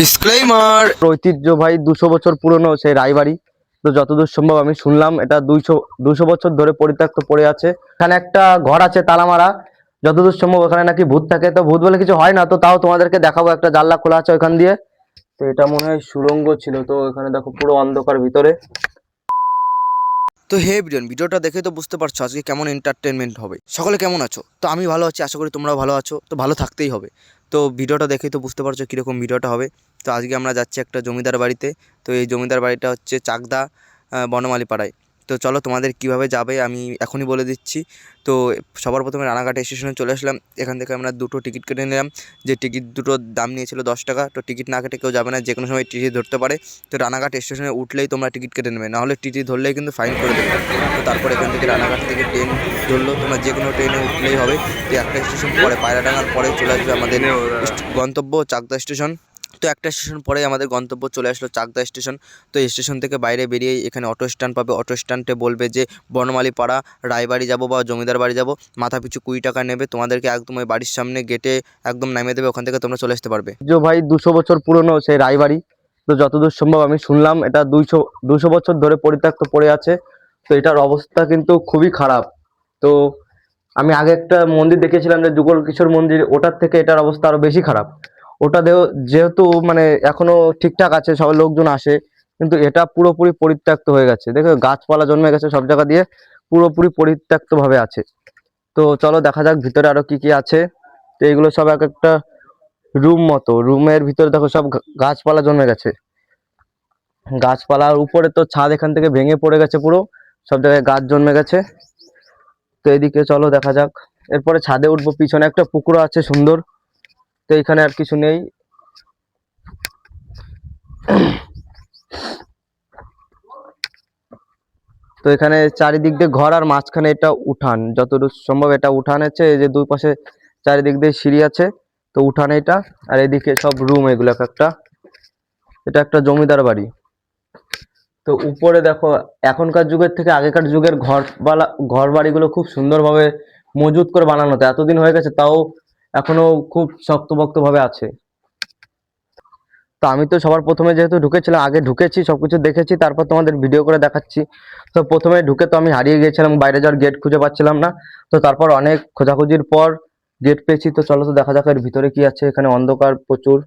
Disclaimer. ঐতিহ্য ভাই 200 বছর পুরনো সেই রায়বাড়ি। তো যতদূর সম্ভব আমি শুনলাম এটা 200 বছর ধরে পরিত্যক্ত পড়ে আছে। এখানে একটা ঘর আছে তালা মারা, যতদূর সম্ভব ওখানে নাকি ভূত থাকে। তো ভূত বলে কিছু হয় না, তো তাও তোমাদেরকে দেখাবো। একটা জানলা খোলা আছে ওখান দিয়ে, তো এটা মনে হয় সুড়ঙ্গ ছিল। তো এখানে দেখো পুরো অন্ধকার ভিতরে। তো হে এভরিওয়ান, ভিডিওটা দেখে তো বুঝতে পারছো আজকে কেমন এন্টারটেনমেন্ট হবে। সকলে কেমন আছো? তো আমি ভালো আছি, আশা করি তোমরাও ভালো আছো। তো ভালো থাকতেই হবে। তো ভিডিওটা দেখেই তো বুঝতে পারছো কীরকম ভিডিওটা হবে। তো আজকে আমরা যাচ্ছি একটা জমিদার বাড়িতে। তো এই জমিদার বাড়িটা হচ্ছে চাকদা বনমালী পাড়ায়। তো চলো তোমাদের কিভাবে যাবে আমি এখনই বলে দিচ্ছি। তো সবার প্রথমে রানাঘাট স্টেশনে চলে আসলাম। এখান থেকে আমরা দুটো টিকিট কেটে নিলাম। যে টিকিট দুটোর দাম নিয়েছিল 10 টাকা। তো টিকিট না কেটে কেউ যাবে না, যে কোনো সময় টিটি ধরতে পারে। তো রানাঘাট স্টেশনে উঠলেই তোমরা টিকিট কেটে নেবে, নাহলে টিটি ধরলেই কিন্তু ফাইন করে দেবে। তো তারপর এখান থেকে রানাঘাট থেকে ট্রেন ধরলো, তোমরা যে কোনো ট্রেনে উঠলেই হবে। তো একটা স্টেশন পরে পায়রাডাঙ্গার পরে চলে আসবে আমাদের গন্তব্য চাকদা স্টেশন। তো একটা স্টেশন পরেই আমাদের গন্তব্য চলে আসলো চাকদা স্টেশন। তো এই স্টেশন থেকে বাইরে বেরিয়েই এখানে অটো স্ট্যান্ড পাবে। অটো স্ট্যান্ডে বলবে যে বনমালী পাড়া রায়বাড়ি যাব বা জমিদার বাড়ি যাব, মাথা পিছু 20 টাকা নেবে। তোমাদেরকে একদম ওই বাড়ির সামনে গেটে একদম নামিয়ে দেবে, ওখান থেকে তোমরা চলে আসতে পারবে। ঐতিহ্য ভাই 200 বছর পুরনো সেই রায়বাড়ি। তো যতদূর সম্ভব আমি শুনলাম এটা 200 বছর ধরে পরিত্যক্ত পড়ে আছে। তো এটার অবস্থা কিন্তু খুবই খারাপ। তো আমি আগে একটা মন্দির দেখেছিলাম যে যুগল কিশোর মন্দির, ওটার থেকে এটার অবস্থা আরো বেশি খারাপ। ওটা যেহেতু মানে এখনো ঠিকঠাক আছে, সব লোকজন আসে, কিন্তু এটা পুরোপুরি পরিত্যক্ত হয়ে গেছে। দেখো গাছপালা জন্মে গেছে সব জায়গা দিয়ে, পুরোপুরি পরিত্যক্ত ভাবে আছে। তো চলো দেখা যাক ভিতরে আরো কি কি আছে। তো এগুলো সব এক একটা রুম মতো, রুমের ভিতরে দেখো সব গাছপালা জন্মে গেছে। গাছপালার উপরে তো ছাদ এখান থেকে ভেঙে পড়ে গেছে পুরো, সব জায়গায় গাছ জন্মে গেছে। তো এদিকে চলো দেখা যাক। এরপরে ছাদে উঠবো, পিছনে একটা পুকুর আছে সুন্দর। তো এখানে আর কিছু নেই। তো এখানে চারিদিক দিয়ে ঘর আর মাঝখানে এটা উঠান, যতদূর সম্ভব এটা উঠান আছে। এই যে দুই পাশে চারিদিক দিয়ে সিঁড়ি আছে। তো উঠান এটা, আর এদিকে সব রুম। এগুলো একটা, এটা একটা জমিদার বাড়ি। তো উপরে দেখো এখনকার যুগের থেকে আগেকার যুগের ঘর বাড়িগুলো খুব সুন্দরভাবে মজুত করে বানানো। তো এতদিন হয়ে গেছে তাও এখনো খুব শক্তপোক্ত ভাবে আছে। তো আমি তো সবার প্রথমে যেহেতু ঢুকেছিলাম, আগে ঢুকেছি সবকিছু দেখেছি, তারপর তোমাদের ভিডিও করে দেখাচ্ছি। তো প্রথমে ঢুকে তো আমি হারিয়ে গিয়েছিলাম, বাইরে যাওয়ার গেট খুঁজে পাচ্ছিলাম না। তো তারপর অনেক খোঁজাখুঁজির পর গেট পেয়েছি। তো চলো তো দেখা যাক এর ভিতরে কি আছে। এখানে অন্ধকার প্রচুর,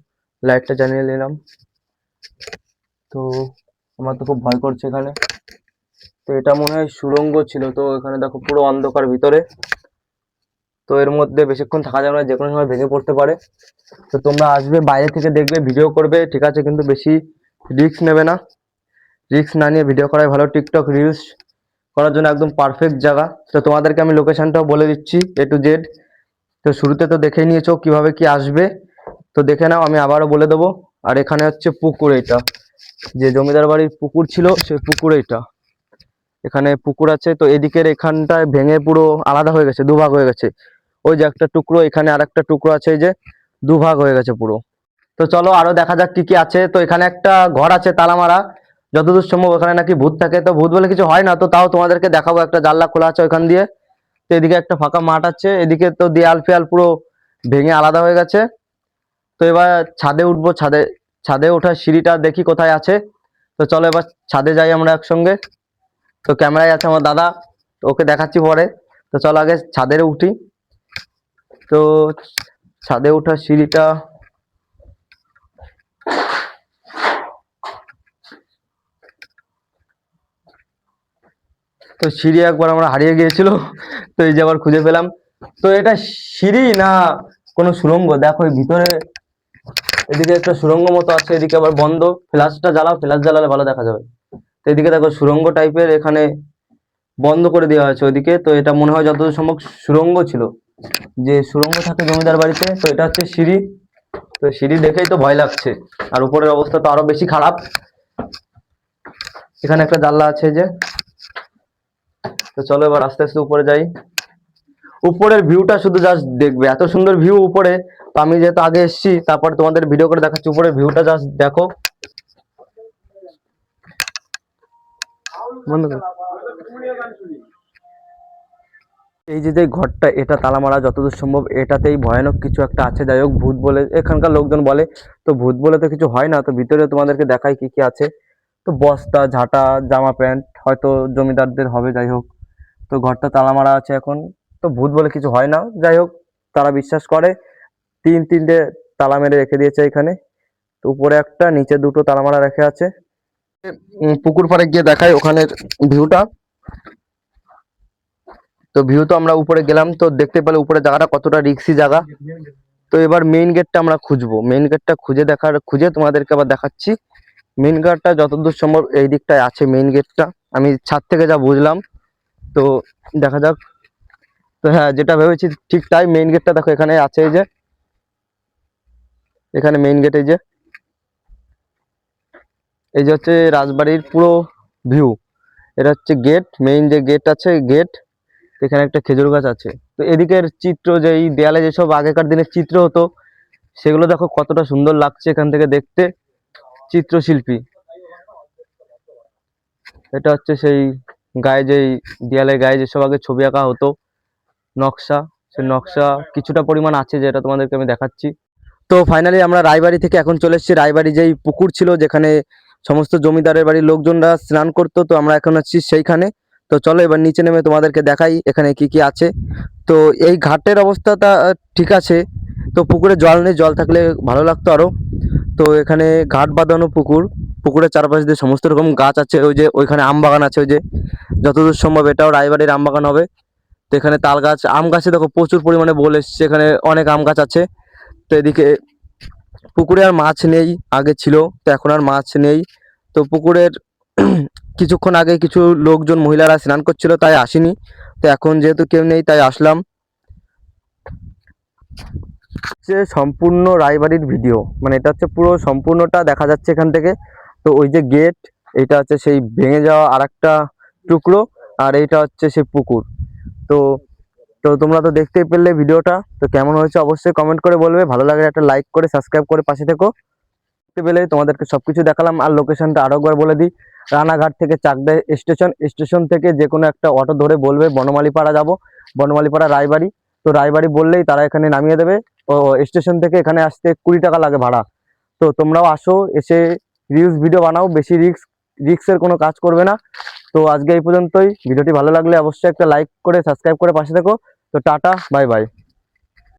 লাইটটা জ্বালিয়ে নিলাম। তো আমার তো খুব ভয় করছে এখানে। তো এটা মনে হয় সুড়ঙ্গ ছিল। তো এখানে দেখো পুরো অন্ধকার ভিতরে। তো এর মধ্যে বেশিক্ষণ থাকা যাবে না, যে কোনো সময় ভেঙে পড়তে পারে। তো তোমরা আসবে বাইরে থেকে দেখবে, ভিডিও করবে ঠিক আছে, কিন্তু বেশি রিস্ক নেবে না। রিস্ক না নিয়ে ভিডিও করাই ভালো। টিকটক রিলস করার জন্য একদম পারফেক্ট জায়গা। তো তোমাদেরকে আমি লোকেশনটাও বলে দিচ্ছি A to Z। তো শুরুতে তো দেখে নিয়েছো কিভাবে কি আসবে, তো দেখে নাও, আমি আবারও বলে দেবো। আর এখানে হচ্ছে পুকুর, এটা যে জমিদার বাড়ির পুকুর ছিল সেই পুকুর এটা। এখানে পুকুর আছে। তো এদিকের এখানটায় ভেঙে পুরো আলাদা হয়ে গেছে, দুভাগ হয়ে গেছে। ওই যে একটা টুকরো, এখানে আর একটা টুকরো আছে, এই যে দুভাগ হয়ে গেছে পুরো। তো চলো আরো দেখা যাক কি কি আছে। তো এখানে একটা ঘর আছে তালা মারা, যতদূর সম্ভব ওখানে নাকি ভূত থাকে। তো ভূত বলে কিছু হয় না, তো তাও তোমাদেরকে দেখাবো। একটা জানলা খোলা আছে ওখান দিয়ে। তো এদিকে একটা ফাঁকা মাঠ আছে, এদিকে তো দেয়াল ফেয়াল পুরো ভেঙে আলাদা হয়ে গেছে। তো এবার ছাদে উঠবো। ছাদে ওঠার সিঁড়িটা দেখি কোথায় আছে। তো চলো এবার ছাদে যাই আমরা একসঙ্গে। তো ক্যামেরায় আছে আমার দাদা, তো ওকে দেখাচ্ছি পরে। তো চলো আগে ছাদে উঠি। তো ছাদে ওঠার সিঁড়িটা, তো সিঁড়ি একবার আমরা হারিয়ে গিয়েছিল, তো এই যে আবার খুঁজে পেলাম। তো এটা সিঁড়ি না কোনো সুড়ঙ্গ? দেখো এই ভিতরে এদিকে একটা সুড়ঙ্গ মতো আছে, এদিকে আবার বন্ধ। ফ্ল্যাশটা জ্বালাও, ফ্ল্যাশ জ্বালালে ভালো দেখা যাবে। তো এদিকে দেখো সুড়ঙ্গ টাইপের, এখানে বন্ধ করে দেওয়া হয়েছে ওইদিকে। তো এটা মনে হয় যতদূর সম্ভব সুড়ঙ্গ ছিল, যে সুড়ঙ্গ থাকে জমিদার বাড়িতে। তো এটা হচ্ছে সিঁড়ি। তো সিঁড়ি দেখেই তো ভয় লাগছে, আর উপরের অবস্থা তো আরো বেশি খারাপ। এখানে একটা জানলা আছে যে। তো চলো এবার আস্তে আস্তে উপরে যাই। উপরের ভিউটা শুধু জাস্ট দেখবে, এত সুন্দর ভিউ উপরে। তো আমি যেহেতু আগে এসেছি, তারপর তোমাদের ভিডিও করে দেখাচ্ছি। উপরের ভিউটা জাস্ট দেখো। বন্ধ করো। এই যে ঘরটা এটা তালা মারা, যতদূর সম্ভব এটাতেই ভয়ানক কিছু একটা আছে। যাই হোক, ভূত বলে এখানকার লোকজন বলে। তো ভূত বলে তো কিছু হয় না। তো ভিতরে তোমাদেরকে দেখাই কি কি আছে। তো বস্তা, ঝাঁটা, জামা প্যান্ট হয়তো জমিদারদের হবে। যাই হোক, তো ঘরটা তালা মারা আছে এখন। তো ভূত বলে কিছু হয় না। যাই হোক, তারা বিশ্বাস করে। তিনটে তালা মেরে রেখে দিয়েছে এখানে। তো উপরে একটা, নিচে দুটো তালা মারা রেখে আছে। পুকুর পাড়ে গিয়ে দেখাই ওখানের ভিউটা। তো ভিউ তো আমরা উপরে গেলাম, তো দেখতে পেলে উপরে জায়গাটা কতটা রিক্সি জায়গা। তো এবার মেইন গেটটা আমরা খুঁজবো। মেইন গেটটা খুঁজে তোমাদেরকে আবার দেখাচ্ছি। মেইন গেটটা যতদূর সম্ভব এই দিকটায় আছে। মেইন গেটটা আমি ছাদ থেকে যা বুঝলাম। তো দেখা যাক। তো হ্যাঁ, যেটা ভেবেছি ঠিক তাই। মেইন গেটটা দেখো এখানে আছে। এই যে এখানে মেইন গেট, এই যে হচ্ছে রাজবাড়ির পুরো ভিউ। এটা হচ্ছে গেট, মেইন যে গেট আছে গেট। এখানে একটা খেজুর গাছ আছে। তো এদিকের চিত্র, যে এই দেয়ালে যেসব আগেকার দিনের চিত্র হতো, সেগুলো দেখো কতটা সুন্দর লাগছে এখান থেকে দেখতে। চিত্রশিল্পী, এটা হচ্ছে সেই গায়ে, যেই দেয়ালের গায়ে যেসব আগে ছবি আঁকা হতো, নকশা। সেই নকশা কিছুটা পরিমাণ আছে, যেটা তোমাদেরকে আমি দেখাচ্ছি। তো ফাইনালি আমরা রায়বাড়ি থেকে এখন চলে এসেছি। রায়বাড়ি যেই পুকুর ছিল, যেখানে সমস্ত জমিদারের বাড়ির লোকজনরা স্নান করতো, তো আমরা এখন আছি সেইখানে। তো চলো এবার নিচে নেমে তোমাদেরকে দেখাই এখানে কি কি আছে। তো এই ঘাটের অবস্থাটা ঠিক আছে। তো পুকুরে জল নেই, জল থাকলে ভালো লাগতো আরো। তো এখানে ঘাট বাঁধানো পুকুর। পুকুরের চারপাশ দিয়ে সমস্ত রকম গাছ আছে। ওই যে ওইখানে আম বাগান আছে। ওই যে যতদূর সম্ভব এটাও রায়বাড়ির আম বাগান হবে। তো এখানে তাল গাছ, আম গাছে দেখো প্রচুর পরিমাণে বোল এসছে। এখানে অনেক আম গাছ আছে। তো এদিকে পুকুরে আর মাছ নেই, আগে ছিল। তো এখন আর মাছ নেই। তো পুকুরের কিছুক্ষণ আগে কিছু লোকজন, মহিলারা স্নান করছিল, তাই আসেনি। তো এখন যেহেতু কেউ নেই, তাই আসলাম। হচ্ছে সম্পূর্ণ রায়বাড়ির ভিডিও, মানে এটা হচ্ছে পুরো সম্পূর্ণটা দেখা যাচ্ছে এখান থেকে। তো ওই যে গেট, এটা হচ্ছে সেই ভেঙে যাওয়া আর একটা টুকরো। আর এইটা হচ্ছে সেই পুকুর। তো তো তোমরা তো দেখতেই পেলে ভিডিওটা। তো কেমন হয়েছে অবশ্যই কমেন্ট করে বলবে। ভালো লাগলে একটা লাইক করে সাবস্ক্রাইব করে পাশে থেকো। দেখতে পেলে তোমাদেরকে সবকিছু দেখালাম। আর লোকেশনটা আরো একবার বলে দিই, রানাঘাট থেকে চাকদা স্টেশন। স্টেশন থেকে যে কোনো একটা অটো ধরে বলবে বনমালীপাড়া যাব, বনমালীপাড়া রায়বাড়ি। তো রায়বাড়ি বললেই তারা এখানে নামিয়ে দেবে। ও স্টেশন থেকে এখানে আসতে 20 টাকা লাগে ভাড়া। তো তোমরাও আসো, এসে রিলস ভিডিও বানাও। বেশি রিক্সের কোনো কাজ করবে না। তো আজকে এই পর্যন্তই। ভিডিওটি ভালো লাগলে অবশ্যই একটা লাইক করে সাবস্ক্রাইব করে পাশে থেকো। তো টাটা, বাই বাই।